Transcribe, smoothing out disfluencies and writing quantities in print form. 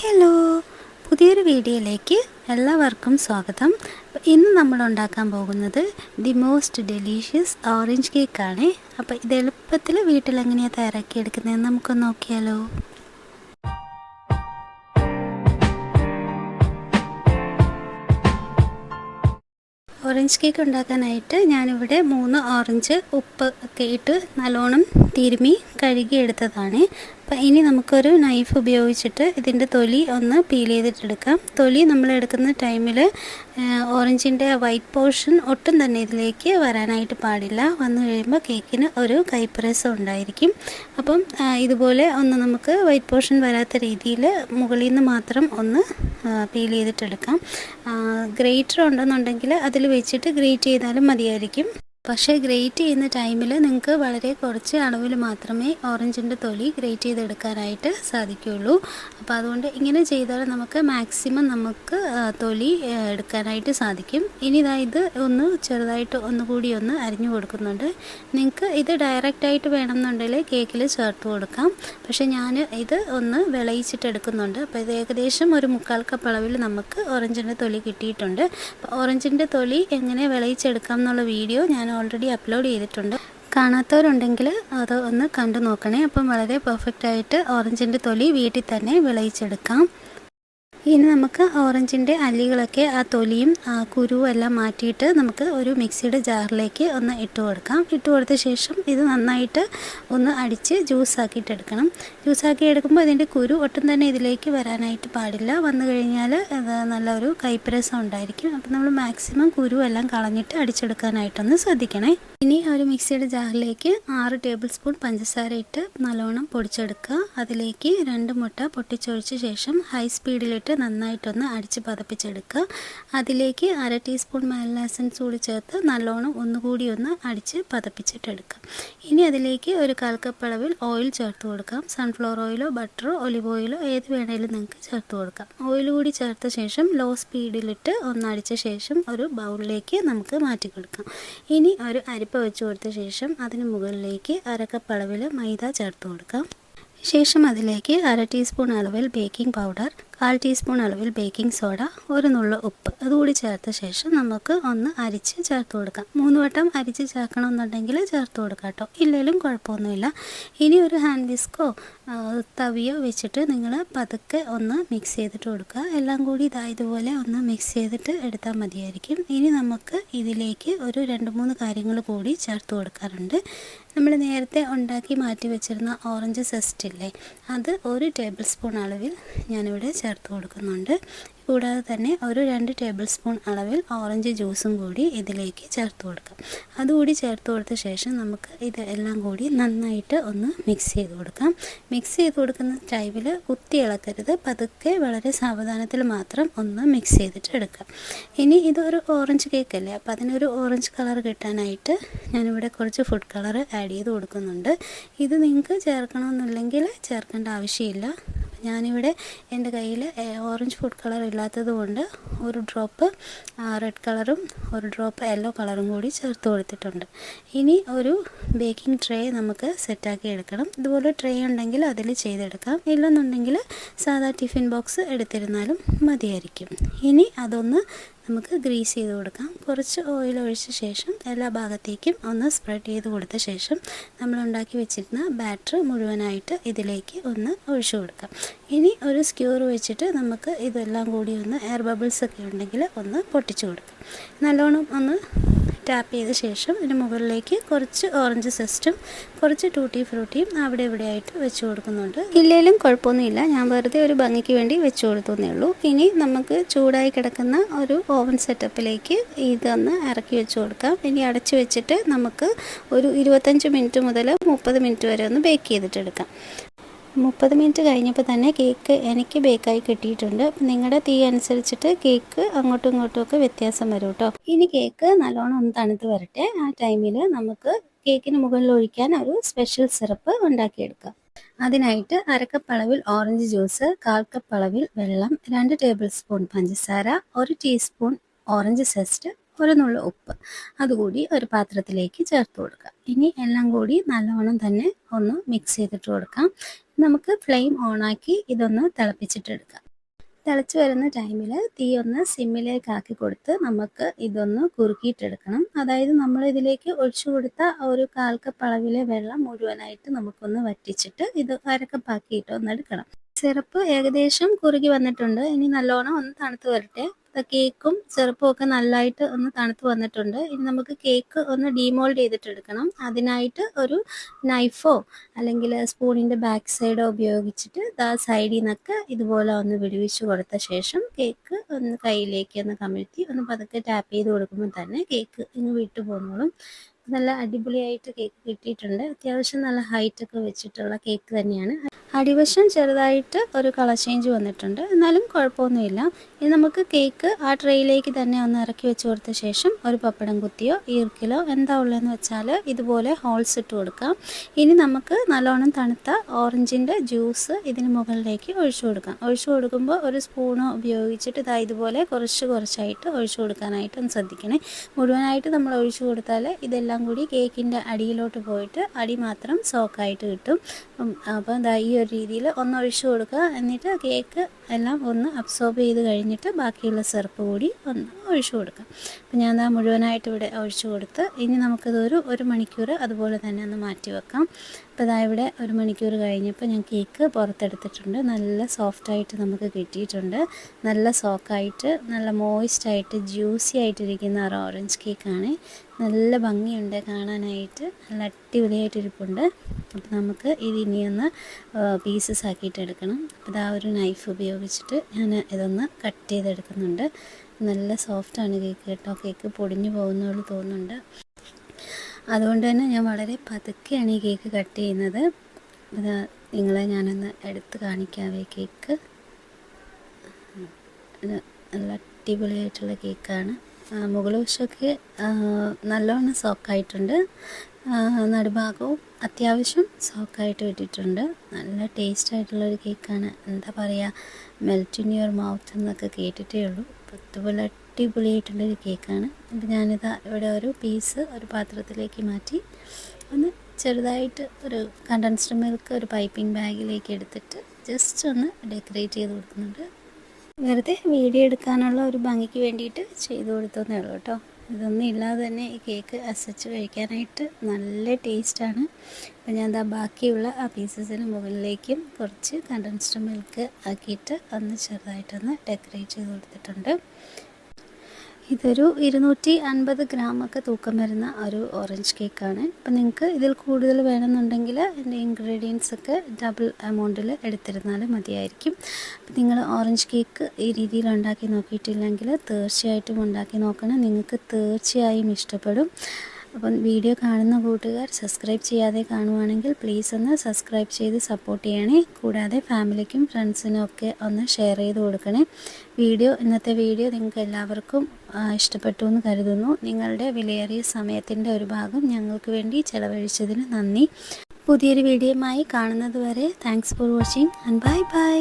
Hello, പുതിയൊരു വീഡിയോയിലേക്ക് എല്ലാവർക്കും സ്വാഗതം. ഇന്ന് നമ്മൾ ഉണ്ടാക്കാൻ പോകുന്നത് ദി മോസ്റ്റ് ഡെലീഷ്യസ് ഓറഞ്ച് കേക്കാണ്. അപ്പോൾ ഇത് എളുപ്പത്തിൽ വീട്ടിലെങ്ങനെയാണ് തയ്യാറാക്കിയെടുക്കുന്നതെന്ന് നമുക്കൊന്ന് നോക്കിയാലോ. ഓറഞ്ച് കേക്ക് ഉണ്ടാക്കാനായിട്ട് ഞാനിവിടെ 3 ഓറഞ്ച് ഉപ്പ് ഒക്കെ ഇട്ട് നല്ലോണം തിരുമ്മി കഴുകിയെടുത്തതാണ്. അപ്പം ഇനി നമുക്കൊരു നൈഫ് ഉപയോഗിച്ചിട്ട് ഇതിൻ്റെ തൊലി ഒന്ന് പീൽ ചെയ്തിട്ടെടുക്കാം. തൊലി നമ്മൾ എടുക്കുന്ന ടൈമിൽ ഓറഞ്ചിൻ്റെ വൈറ്റ് പോർഷൻ ഒട്ടും തന്നെ ഇതിലേക്ക് വരാനായിട്ട് പാടില്ല. വന്നു കഴിയുമ്പോൾ കേക്കിന് ഒരു കയ്പ്പരസം ഉണ്ടായിരിക്കും. അപ്പം ഇതുപോലെ ഒന്ന് നമുക്ക് വൈറ്റ് പോർഷൻ വരാത്ത രീതിയിൽ മുകളിൽ നിന്ന് മാത്രം ഒന്ന് പീൽ ചെയ്തിട്ടെടുക്കാം. ഗ്രേറ്റർ ഉണ്ടെന്നുണ്ടെങ്കിൽ അതിൽ വെച്ചിട്ട് ഗ്രേറ്റ് ചെയ്താലും മതിയായിരിക്കും. പക്ഷേ ഗ്രേറ്റ് ചെയ്യുന്ന ടൈമിൽ നിങ്ങൾക്ക് വളരെ കുറച്ച് അളവിൽ മാത്രമേ ഓറഞ്ചിൻ്റെ തൊലി ഗ്രേറ്റ് ചെയ്തെടുക്കാനായിട്ട് സാധിക്കുകയുള്ളൂ. അപ്പോൾ അതുകൊണ്ട് ഇങ്ങനെ ചെയ്താൽ നമുക്ക് മാക്സിമം നമുക്ക് തൊലി എടുക്കാനായിട്ട് സാധിക്കും. ഇനി ഇത് ഒന്ന് ചെറുതായിട്ട് ഒന്നുകൂടി ഒന്ന് അരിഞ്ഞു കൊടുക്കുന്നുണ്ട്. നിങ്ങൾക്ക് ഇത് ഡയറക്റ്റായിട്ട് വേണമെന്നുണ്ടെങ്കിൽ കേക്കിൽ ചേർത്ത് കൊടുക്കാം. പക്ഷേ ഞാൻ ഇത് ഒന്ന് വിളയിച്ചിട്ട് എടുക്കുന്നുണ്ട്. അപ്പോൾ ഇത് ഏകദേശം ഒരു 1/4 കപ്പ് അളവിൽ നമുക്ക് ഓറഞ്ചിൻ്റെ തൊലി കിട്ടിയിട്ടുണ്ട്. അപ്പോൾ ഓറഞ്ചിൻ്റെ തൊലി എങ്ങനെ വിളയിച്ചെടുക്കാം എന്നുള്ള വീഡിയോ ഞാൻ ഓൾറെഡി അപ്ലോഡ് ചെയ്തിട്ടുണ്ട്. കാണാത്തവരുണ്ടെങ്കിൽ അത് ഒന്ന് കണ്ടു നോക്കണേ. അപ്പം വളരെ പെർഫെക്റ്റായിട്ട് ഓറഞ്ചിൻ്റെ തൊലി വീട്ടിൽ തന്നെ വിളയിച്ചെടുക്കാം. ഇനി നമുക്ക് ഓറഞ്ചിൻ്റെ അല്ലികളൊക്കെ ആ തൊലിയും കുരുവും എല്ലാം മാറ്റിയിട്ട് നമുക്ക് ഒരു മിക്സിയുടെ ജാറിലേക്ക് ഒന്ന് ഇട്ട് കൊടുക്കാം. ഇട്ട് കൊടുത്ത ശേഷം ഇത് നന്നായിട്ട് ഒന്ന് അടിച്ച് ജ്യൂസാക്കിയിട്ടെടുക്കണം. ജ്യൂസാക്കി എടുക്കുമ്പോൾ ഇതിൻ്റെ കുരു ഒട്ടും തന്നെ ഇതിലേക്ക് വരാനായിട്ട് പാടില്ല. വന്നു കഴിഞ്ഞാൽ അത് നല്ലൊരു കയ്പ്പരസം ഉണ്ടായിരിക്കും. അപ്പം നമ്മൾ മാക്സിമം കുരു എല്ലാം കളഞ്ഞിട്ട് അടിച്ചെടുക്കാനായിട്ടൊന്ന് ശ്രദ്ധിക്കണേ. ഇനി ഒരു മിക്സിയുടെ ജാറിലേക്ക് 6 ടേബിൾ സ്പൂൺ പഞ്ചസാര ഇട്ട് നല്ലോണം പൊടിച്ചെടുക്കുക. അതിലേക്ക് 2 മുട്ട പൊട്ടിച്ചൊഴിച്ച ശേഷം ഹൈ സ്പീഡിലിട്ട് നന്നായിട്ടൊന്ന് അടിച്ച് പതപ്പിച്ചെടുക്കുക. അതിലേക്ക് 1/2 ടീസ്പൂൺ വാനില എസൻസ് കൂടി ചേർത്ത് നല്ലോണം ഒന്നുകൂടി ഒന്ന് അടിച്ച് പതപ്പിച്ചിട്ടെടുക്കുക. ഇനി അതിലേക്ക് ഒരു 1/4 കപ്പ് അളവിൽ ഓയിൽ ചേർത്ത് കൊടുക്കാം. സൺഫ്ലവർ ഓയിലോ ബട്ടറോ ഒലിവ് ഓയിലോ ഏത് വേണേലും നിങ്ങൾക്ക് ചേർത്ത് കൊടുക്കാം. ഓയിൽ കൂടി ചേർത്ത ശേഷം ലോ സ്പീഡിലിട്ട് ഒന്ന് അടിച്ച ശേഷം ഒരു ബൗളിലേക്ക് നമുക്ക് മാറ്റി കൊടുക്കാം. ഇനി ഒരു അരിപ്പ വെച്ച് കൊടുത്ത ശേഷം അതിന് മുകളിലേക്ക് 1/2 കപ്പ് അളവിൽ മൈദ ചേർത്ത് കൊടുക്കാം. ശേഷം അതിലേക്ക് 1/2 ടീസ്പൂൺ അളവിൽ ബേക്കിംഗ് പൗഡർ, 1/4 ടീസ്പൂൺ അളവിൽ ബേക്കിംഗ് സോഡ, ഒരു നുള്ള ഉപ്പ് അതുകൂടി ചേർത്ത ശേഷം നമുക്ക് ഒന്ന് അരിച്ച് ചേർത്ത് കൊടുക്കാം. 3 വട്ടം അരിച്ച് ചേർക്കണമെന്നുണ്ടെങ്കിൽ ചേർത്ത് കൊടുക്കാം കേട്ടോ, ഇല്ലെങ്കിലും കുഴപ്പമൊന്നുമില്ല. ഇനി ഒരു ഹാൻഡ് വിസ്കോ തവിയോ വെച്ചിട്ട് നിങ്ങൾ പതുക്കെ ഒന്ന് മിക്സ് ചെയ്തിട്ട് കൊടുക്കുക. എല്ലാം കൂടി ഇതുപോലെ ഒന്ന് മിക്സ് ചെയ്തിട്ട് എടുത്താൽ മതിയായിരിക്കും. ഇനി നമുക്ക് ഇതിലേക്ക് ഒരു 2-3 കാര്യങ്ങൾ കൂടി ചേർത്ത് കൊടുക്കാറുണ്ട്. നമ്മൾ നേരത്തെ ഉണ്ടാക്കി മാറ്റി വെച്ചിരുന്ന ഓറഞ്ച് സെസ്റ്റ് ഇല്ലേ, അത് 1 ടേബിൾ സ്പൂൺ അളവിൽ ഞാനിവിടെ ചേർത്ത് കൊടുക്കുന്നുണ്ട്. കൂടാതെ തന്നെ ഒരു 2 ടേബിൾ സ്പൂൺ അളവിൽ ഓറഞ്ച് ജ്യൂസും കൂടി ഇതിലേക്ക് ചേർത്ത് കൊടുക്കാം. അതുകൂടി ചേർത്ത് കൊടുത്ത ശേഷം നമുക്ക് ഇത് എല്ലാം കൂടി നന്നായിട്ട് ഒന്ന് മിക്സ് ചെയ്ത് കൊടുക്കാം. മിക്സ് ചെയ്ത് കൊടുക്കുന്ന ടൈമിൽ കുത്തി ഇളക്കരുത്, പതുക്കെ വളരെ സാവധാനത്തിൽ മാത്രം ഒന്ന് മിക്സ് ചെയ്തിട്ട് എടുക്കാം. ഇനി ഇതൊരു ഓറഞ്ച് കേക്കല്ലേ, അപ്പോൾ അതിനൊരു ഓറഞ്ച് കളർ കിട്ടാനായിട്ട് ഞാനിവിടെ കുറച്ച് ഫുഡ് കളർ ആഡ് ചെയ്ത് കൊടുക്കുന്നുണ്ട്. ഇത് നിങ്ങൾക്ക് ചേർക്കണമെന്നില്ലെങ്കിൽ ചേർക്കേണ്ട ആവശ്യമില്ല. ഞാനിവിടെ എൻ്റെ കയ്യിൽ ഓറഞ്ച് ഫുഡ് കളർ ഇല്ലാത്തത് കൊണ്ട് ഒരു ഡ്രോപ്പ് റെഡ് കളറും ഒരു ഡ്രോപ്പ് യെല്ലോ കളറും കൂടി ചേർത്ത് കൊടുത്തിട്ടുണ്ട്. ഇനി ഒരു ബേക്കിംഗ് ട്രേ നമുക്ക് സെറ്റാക്കി എടുക്കണം. ഇതുപോലെ ട്രേ ഉണ്ടെങ്കിൽ അതിൽ ചെയ്തെടുക്കാം, ഇല്ലെന്നുണ്ടെങ്കിൽ സാധാ ടിഫിൻ ബോക്സ് എടുത്തിരുന്നാലും മതിയായിരിക്കും. ഇനി അതൊന്ന് നമുക്ക് ഗ്രീസ് ചെയ്ത് കൊടുക്കാം. കുറച്ച് ഓയിൽ ഒഴിച്ച ശേഷം എല്ലാ ഭാഗത്തേക്കും ഒന്ന് സ്പ്രെഡ് ചെയ്ത് കൊടുത്ത ശേഷം നമ്മൾ ഉണ്ടാക്കി വെച്ചിരുന്ന ബാറ്റർ മുഴുവനായിട്ട് ഇതിലേക്ക് ഒന്ന് ഒഴിച്ചു കൊടുക്കാം. ഇനി ഒരു സ്ക്യൂർ വെച്ചിട്ട് നമുക്ക് ഇതെല്ലാം കൂടി ഒന്ന് എയർ ബബിൾസ് ഒക്കെ ഉണ്ടെങ്കിൽ ഒന്ന് പൊട്ടിച്ചു കൊടുക്കാം. നല്ലോണം ഒന്ന് ടാപ്പ് ചെയ്ത ശേഷം ഇതിന് മുകളിലേക്ക് കുറച്ച് ഓറഞ്ച് സെസ്റ്റും കുറച്ച് ടൂട്ടി ഫ്രൂട്ടിയും അവിടെ ഇവിടെയായിട്ട് വെച്ച് കൊടുക്കുന്നുണ്ട്. ഇല്ലെങ്കിലും കുഴപ്പമൊന്നുമില്ല, ഞാൻ വെറുതെ ഒരു ഭംഗിക്ക് വേണ്ടി വെച്ച് കൊടുത്തേ ഉള്ളൂ. ഇനി നമുക്ക് ചൂടായി കിടക്കുന്ന ഒരു ഓവൻ സെറ്റപ്പിലേക്ക് ഇതൊന്ന് ഇറക്കി വെച്ച് കൊടുക്കാം. ഇനി അടച്ചു വെച്ചിട്ട് നമുക്ക് ഒരു 25 മിനിറ്റ് മുതൽ 30 മിനിറ്റ് വരെ ഒന്ന് ബേക്ക് ചെയ്തിട്ടെടുക്കാം. 30 മിനിറ്റ് കഴിഞ്ഞപ്പോൾ തന്നെ കേക്ക് എനിക്ക് ബേക്കായി കിട്ടിയിട്ടുണ്ട്. നിങ്ങളുടെ തീ അനുസരിച്ചിട്ട് കേക്ക് അങ്ങോട്ടും ഇങ്ങോട്ടും ഒക്കെ വ്യത്യാസം വരും കേട്ടോ. ഇനി കേക്ക് നല്ലോണം ഒന്ന് തണുത്ത് വരട്ടെ. ആ ടൈമിൽ നമുക്ക് കേക്കിന് മുകളിൽ ഒഴിക്കാൻ ഒരു സ്പെഷ്യൽ സിറപ്പ് ഉണ്ടാക്കിയെടുക്കാം. അതിനായിട്ട് 1/2 കപ്പ് അളവിൽ ഓറഞ്ച് ജ്യൂസ്, 1/4 കപ്പ് അളവിൽ വെള്ളം, 2 ടേബിൾ സ്പൂൺ പഞ്ചസാര, 1 ടീസ്പൂൺ ഓറഞ്ച് സെസ്റ്റ്, ഒരു നുള്ള ഉപ്പ് അതുകൂടി ഒരു പാത്രത്തിലേക്ക് ചേർത്ത് കൊടുക്കുക. ഇനി എല്ലാം കൂടി നല്ലോണം തന്നെ ഒന്ന് മിക്സ് ചെയ്തിട്ട് കൊടുക്കാം. നമുക്ക് ഫ്ലെയിം ഓണാക്കി ഇതൊന്ന് തിളപ്പിച്ചിട്ടെടുക്കാം. തിളച്ച് വരുന്ന ടൈമിൽ തീ ഒന്ന് സിമ്മിലേക്ക് ആക്കി കൊടുത്ത് നമുക്ക് ഇതൊന്ന് കുറുക്കിയിട്ടെടുക്കണം. അതായത് നമ്മൾ ഇതിലേക്ക് ഒഴിച്ചു കൊടുത്ത ഒരു 1/4 കപ്പ് അളവിലെ വെള്ളം മുഴുവനായിട്ട് നമുക്കൊന്ന് വറ്റിച്ചിട്ട് ഇത് അരക്കപ്പാക്കിയിട്ട് ഒന്ന് എടുക്കണം. സിറപ്പ് ഏകദേശം കുറുകി വന്നിട്ടുണ്ട്. ഇനി നല്ലോണം ഒന്ന് തണുത്ത് വരട്ടെ. കേക്കും സിറപ്പും ഒക്കെ നല്ലതായിട്ട് ഒന്ന് തണുത്ത് വന്നിട്ടുണ്ട്. ഇനി നമുക്ക് കേക്ക് ഒന്ന് ഡീമോൾഡ് ചെയ്തിട്ടെടുക്കണം. അതിനായിട്ട് ഒരു നൈഫോ അല്ലെങ്കിൽ സ്പൂണിൻ്റെ ബാക്ക് സൈഡോ ഉപയോഗിച്ചിട്ട് സൈഡിൽ നിന്നൊക്കെ ഇതുപോലെ ഒന്ന് വിടുവിച്ച് കൊടുത്ത ശേഷം കേക്ക് ഒന്ന് കയ്യിലേക്ക് ഒന്ന് കമിഴ്ത്തി ഒന്ന് പതുക്കെ ടാപ്പ് ചെയ്ത് കൊടുക്കുമ്പോൾ തന്നെ കേക്ക് ഇങ്ങ് വിട്ടു പോന്നോളും. നല്ല അടിപൊളിയായിട്ട് കേക്ക് കിട്ടിയിട്ടുണ്ട്. അത്യാവശ്യം നല്ല ഹൈറ്റൊക്കെ വെച്ചിട്ടുള്ള കേക്ക് തന്നെയാണ്. അടിവശം ചെറുതായിട്ട് ഒരു കളർ ചേഞ്ച് വന്നിട്ടുണ്ട്, എന്നാലും കുഴപ്പമൊന്നുമില്ല. ഇനി നമുക്ക് കേക്ക് ആ ട്രേയിലേക്ക് തന്നെ ഒന്ന് ഇറക്കി വെച്ച് കൊടുത്ത ശേഷം ഒരു പപ്പടം കുത്തിയോ ഈർക്കിലോ എന്താ ഉള്ളതെന്ന് വെച്ചാൽ ഇതുപോലെ ഹോൾസ് ഇട്ട് കൊടുക്കാം. ഇനി നമുക്ക് നല്ലോണം തണുത്ത ഓറഞ്ചിൻ്റെ ജ്യൂസ് ഇതിന് മുകളിലേക്ക് ഒഴിച്ചു കൊടുക്കാം. ഒഴിച്ചു കൊടുക്കുമ്പോൾ ഒരു സ്പൂണോ ഉപയോഗിച്ചിട്ട് ഇതുപോലെ കുറച്ചായിട്ട് ഒഴിച്ചു കൊടുക്കാനായിട്ട് ഒന്ന് ശ്രദ്ധിക്കണേ. മുഴുവനായിട്ട് നമ്മൾ ഒഴിച്ചു കൊടുത്താൽ ഇതെല്ലാം കൂടി കേക്കിൻ്റെ അടിയിലോട്ട് പോയിട്ട് അടി മാത്രം സോക്കായിട്ട് കിട്ടും. അപ്പോൾ ഈ ഒരു രീതിയിൽ ഒന്ന് ഒഴിച്ചു കൊടുക്കുക. എന്നിട്ട് കേക്ക് എല്ലാം ഒന്ന് അബ്സോർബ് ചെയ്ത് കഴിഞ്ഞിട്ട് ബാക്കിയുള്ള സിറപ്പ് കൂടി ഒന്ന് ഒഴിച്ചു കൊടുക്കാം. അപ്പോൾ ഞാൻ മുഴുവനായിട്ട് ഇവിടെ ഒഴിച്ചു കൊടുത്ത് ഇനി നമുക്കിതൊരു 1 മണിക്കൂർ അതുപോലെ തന്നെ ഒന്ന് മാറ്റി വെക്കാം. അപ്പോൾ ഇവിടെ 1 മണിക്കൂർ കഴിഞ്ഞപ്പോൾ ഞാൻ കേക്ക് പുറത്തെടുത്തിട്ടുണ്ട്. നല്ല സോഫ്റ്റായിട്ട് നമുക്ക് കിട്ടിയിട്ടുണ്ട്. നല്ല സോക്കായിട്ട് നല്ല മോയിസ്റ്റായിട്ട് ജ്യൂസി ആയിട്ടിരിക്കുന്ന ഒരു ഓറഞ്ച് കേക്കാണ്. നല്ല ഭംഗിയുണ്ട് കാണാനായിട്ട്, നല്ല അടിപൊളിയായിട്ടിരിപ്പുണ്ട്. അപ്പോൾ നമുക്ക് ഇതിനിയൊന്ന് പീസസ് ആക്കിയിട്ട് എടുക്കണം. അപ്പോൾ ഒരു നൈഫ് ഉപയോഗിച്ചിട്ട് ഞാൻ ഇതൊന്ന് കട്ട് ചെയ്തെടുക്കുന്നുണ്ട്. നല്ല സോഫ്റ്റാണ് കേക്ക് കേട്ടോ. കേക്ക് പൊടിഞ്ഞു പോകുന്നപോലെ തോന്നുന്നുണ്ട്. അതുകൊണ്ട് തന്നെ ഞാൻ വളരെ പതുക്കെയാണ് ഈ കേക്ക് കട്ട് ചെയ്യുന്നത്. അത് നിങ്ങളെ ഞാനൊന്ന് എടുത്ത് കാണിക്കാവേ. കേക്ക് നല്ല അടിപൊളിയായിട്ടുള്ള കേക്കാണ്. മുകൾ വശമൊക്കെ നല്ലോണം സോക്കായിട്ടുണ്ട്. നടുഭാഗവും അത്യാവശ്യം സോക്കായിട്ട് ഇട്ടിട്ടുണ്ട്. നല്ല ടേസ്റ്റായിട്ടുള്ളൊരു കേക്കാണ്. എന്താ പറയുക, മെൽറ്റ് ഇൻ യുവർ മൗത്ത് എന്നൊക്കെ കേട്ടിട്ടേ ഉള്ളൂ. അതുപോലെ അടിപൊളിയായിട്ടുള്ളൊരു കേക്കാണ്. അപ്പോൾ ഞാനിതാ ഇവിടെ ഒരു പീസ് ഒരു പാത്രത്തിലേക്ക് മാറ്റി ഒന്ന് ചെറുതായിട്ട് ഒരു കണ്ടൻസ്ഡ് മിൽക്ക് ഒരു പൈപ്പിംഗ് ബാഗിലേക്ക് എടുത്തിട്ട് ജസ്റ്റ് ഒന്ന് ഡെക്കറേറ്റ് ചെയ്ത് കൊടുക്കുന്നുണ്ട്. വെറുതെ വീഡിയോ എടുക്കാനുള്ള ഒരു ഭംഗിക്ക് വേണ്ടിയിട്ട് ചെയ്ത് കൊടുത്തതേ ഉള്ളൂ കേട്ടോ. ഇതൊന്നും ഇല്ലാതെ തന്നെ ഈ കേക്ക് അസച്ച് കഴിക്കാനായിട്ട് നല്ല ടേസ്റ്റാണ്. അപ്പോൾ ഞാൻ ബാക്കിയുള്ള ആ പീസസിന് മുകളിലേക്കും കുറച്ച് കണ്ടൻസ്ഡ് മിൽക്ക് ആക്കിയിട്ട് ഒന്ന് ചെറുതായിട്ടൊന്ന് ഡെക്കറേറ്റ് ചെയ്ത് കൊടുത്തിട്ടുണ്ട്. ഇതൊരു 250 ഗ്രാമൊക്കെ തൂക്കം വരുന്ന ഒരു ഓറഞ്ച് കേക്കാണ്. അപ്പോൾ നിങ്ങൾക്ക് ഇതിൽ കൂടുതൽ വേണമെന്നുണ്ടെങ്കിൽ എൻ്റെ ഇൻഗ്രീഡിയൻസൊക്കെ ഡബിൾ എമൗണ്ടിൽ എടുത്തിരുന്നാൽ മതിയായിരിക്കും. അപ്പോൾ നിങ്ങൾ ഓറഞ്ച് കേക്ക് ഈ രീതിയിൽ ഉണ്ടാക്കി നോക്കിയിട്ടില്ലെങ്കിൽ തീർച്ചയായിട്ടും ഉണ്ടാക്കി നോക്കണം. നിങ്ങൾക്ക് തീർച്ചയായും ഇഷ്ടപ്പെടും. അപ്പം വീഡിയോ കാണുന്ന കൂട്ടുകാർ സബ്സ്ക്രൈബ് ചെയ്യാതെ കാണുവാണെങ്കിൽ പ്ലീസ് ഒന്ന് സബ്സ്ക്രൈബ് ചെയ്ത് സപ്പോർട്ട് ചെയ്യണേ. കൂടാതെ ഫാമിലിക്കും ഫ്രണ്ട്സിനും ഒക്കെ ഒന്ന് ഷെയർ ചെയ്ത് കൊടുക്കണേ. ഇന്നത്തെ വീഡിയോ നിങ്ങൾക്ക് എല്ലാവർക്കും ഇഷ്ടപ്പെട്ടു എന്ന് കരുതുന്നു. നിങ്ങളുടെ വിലയേറിയ സമയത്തിൻ്റെ ഒരു ഭാഗം ഞങ്ങൾക്ക് വേണ്ടി ചെലവഴിച്ചതിന് നന്ദി. പുതിയൊരു വീഡിയോയുമായി കാണുന്നത് വരെ thanks for watching and bye bye.